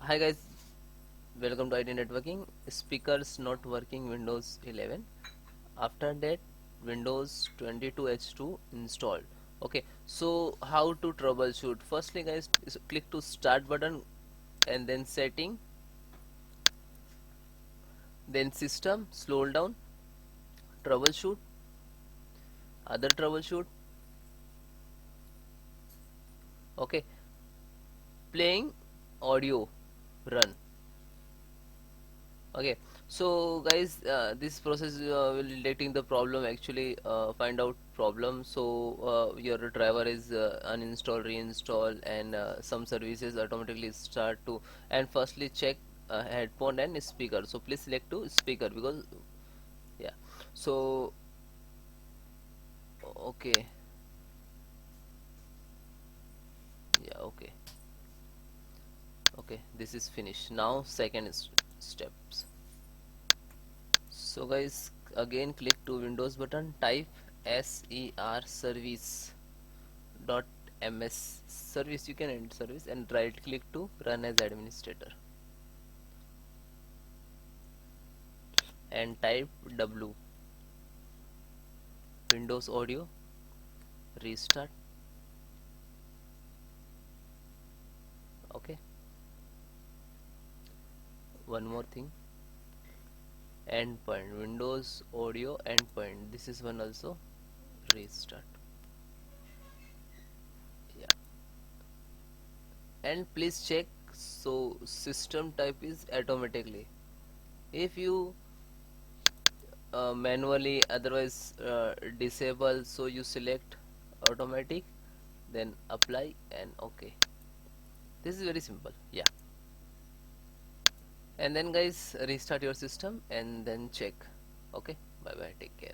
Hi guys, welcome to IT Networking. Speakers not working Windows 11. After that, Windows 22H2 installed. Okay, so how to troubleshoot? Firstly, guys, click to Start button and then Setting, then System, scroll down, Troubleshoot, other troubleshoot. Okay, playing audio, run. Okay, so guys, this process will detecting the problem, actually find out problem. So your driver is uninstall, reinstall, and some services automatically start to. And firstly check headphone and speaker. So please select to speaker, because yeah. So okay, yeah, okay, okay, this is finished. Now second steps. So guys, again click to Windows button, type ser service dot ms service, you can enter service, and right click to run as administrator and type w Windows audio restart. Okay, one more thing, endpoint Windows audio endpoint, this is one also, restart. Yeah, and please check, so system type is automatically. If you manually, otherwise disable, so you select automatic, then apply and okay. This is very simple. Yeah, and then guys, restart your system and then check. Okay, bye bye, take care.